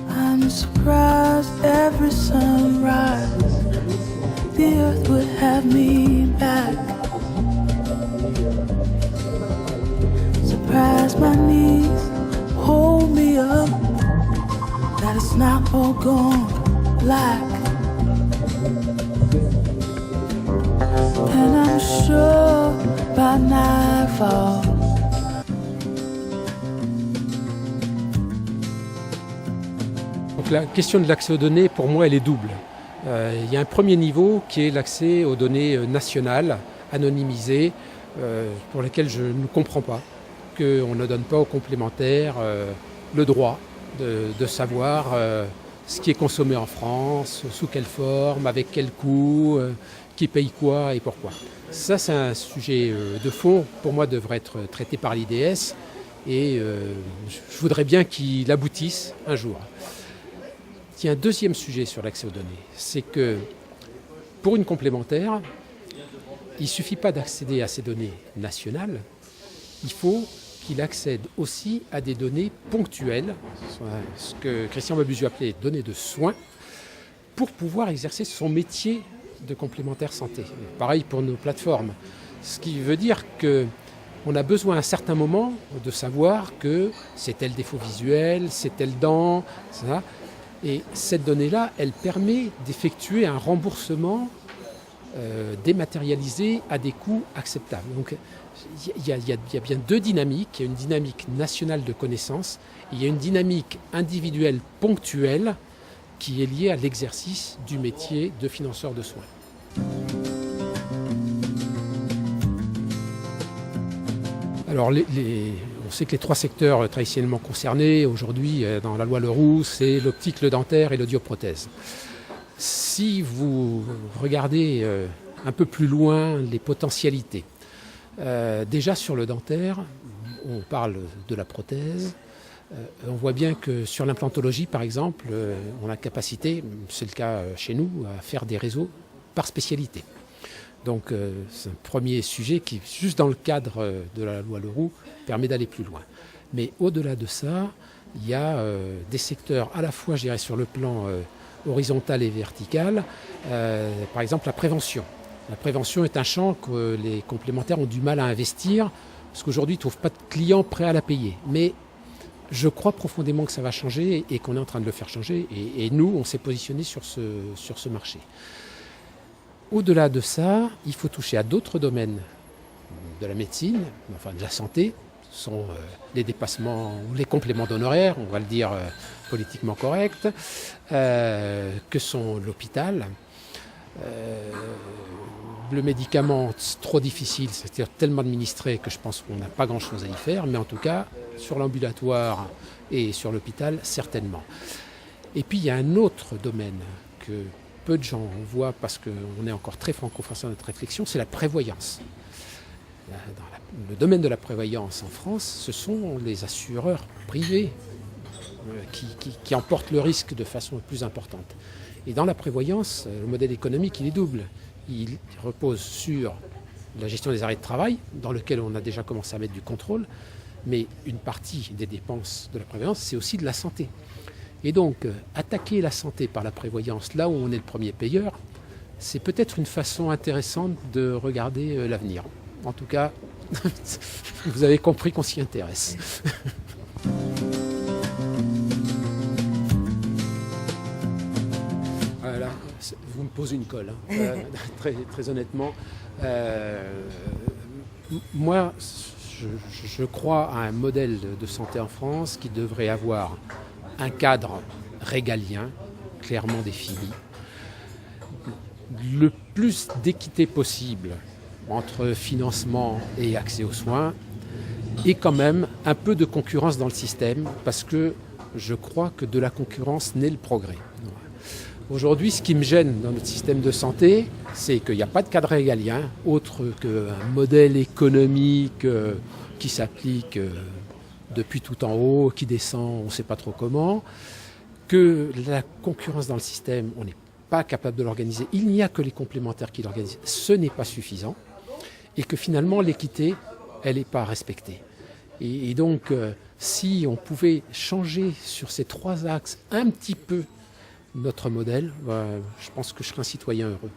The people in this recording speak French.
I'm surprised every sunrise the earth would have me back. Surprised my knees hold me up, that it's not all gone black. And I'm sure by nightfall Donc la question de l'accès aux données, pour moi, elle est double. Il y a un premier niveau qui est l'accès aux données nationales, anonymisées, pour lesquelles je ne comprends pas qu'on ne donne pas aux complémentaires le droit de savoir ce qui est consommé en France, sous quelle forme, avec quel coût, qui paye quoi et pourquoi. Ça, c'est un sujet de fond, pour moi, devrait être traité par l'IDS et je voudrais bien qu'il aboutisse un jour. Il y a un deuxième sujet sur l'accès aux données, c'est que pour une complémentaire, il ne suffit pas d'accéder à ces données nationales, il faut qu'il accède aussi à des données ponctuelles, ce que Christian Babuzio appelait données de soins, pour pouvoir exercer son métier de complémentaire santé. Pareil pour nos plateformes, ce qui veut dire qu'on a besoin à un certain moment de savoir que c'est tel défaut visuel, c'est telle dent, ça. Et cette donnée-là, elle permet d'effectuer un remboursement dématérialisé à des coûts acceptables. Donc il y a bien deux dynamiques. Il y a une dynamique nationale de connaissances et il y a une dynamique individuelle ponctuelle qui est liée à l'exercice du métier de financeur de soins. Alors on sait que les trois secteurs traditionnellement concernés aujourd'hui dans la loi Leroux, c'est l'optique, le dentaire et l'audioprothèse. Si vous regardez un peu plus loin les potentialités, déjà sur le dentaire, on parle de la prothèse, on voit bien que sur l'implantologie par exemple, on a capacité, c'est le cas chez nous, à faire des réseaux par spécialité. Donc c'est un premier sujet qui, juste dans le cadre de la loi Leroux, permet d'aller plus loin. Mais au-delà de ça, il y a des secteurs à la fois, je dirais, sur le plan horizontal et vertical. Par exemple, la prévention. La prévention est un champ que les complémentaires ont du mal à investir, parce qu'aujourd'hui, ils ne trouvent pas de clients prêts à la payer. Mais je crois profondément que ça va changer et qu'on est en train de le faire changer. Et nous, on s'est positionné sur ce marché. Au-delà de ça, il faut toucher à d'autres domaines de la médecine, enfin de la santé, ce sont les dépassements ou les compléments d'honoraires, on va le dire politiquement correct, que sont l'hôpital. Le médicament, c'est trop difficile, c'est-à-dire tellement administré que je pense qu'on n'a pas grand-chose à y faire, mais en tout cas, sur l'ambulatoire et sur l'hôpital, certainement. Et puis, il y a un autre domaine que peu de gens voient parce qu'on est encore très franco-français dans notre réflexion, c'est la prévoyance. Dans le domaine de la prévoyance en France, ce sont les assureurs privés qui emportent le risque de façon plus importante. Et dans la prévoyance, le modèle économique, il est double. Il repose sur la gestion des arrêts de travail, dans lequel on a déjà commencé à mettre du contrôle, mais une partie des dépenses de la prévoyance, c'est aussi de la santé. Et donc, attaquer la santé par la prévoyance, là où on est le premier payeur, c'est peut-être une façon intéressante de regarder l'avenir. En tout cas, vous avez compris qu'on s'y intéresse. Voilà, vous me posez une colle, hein. Très honnêtement. Moi, je crois à un modèle de santé en France qui devrait avoir un cadre régalien, clairement défini, le plus d'équité possible entre financement et accès aux soins, et quand même un peu de concurrence dans le système, parce que je crois que de la concurrence naît le progrès. Aujourd'hui, ce qui me gêne dans notre système de santé, c'est qu'il n'y a pas de cadre régalien, autre qu'un modèle économique qui s'applique depuis tout en haut, qui descend, on ne sait pas trop comment, que la concurrence dans le système, on n'est pas capable de l'organiser, il n'y a que les complémentaires qui l'organisent, ce n'est pas suffisant, et que finalement l'équité, elle n'est pas respectée. Et donc, si on pouvait changer sur ces 3 axes un petit peu notre modèle, je pense que je serais un citoyen heureux.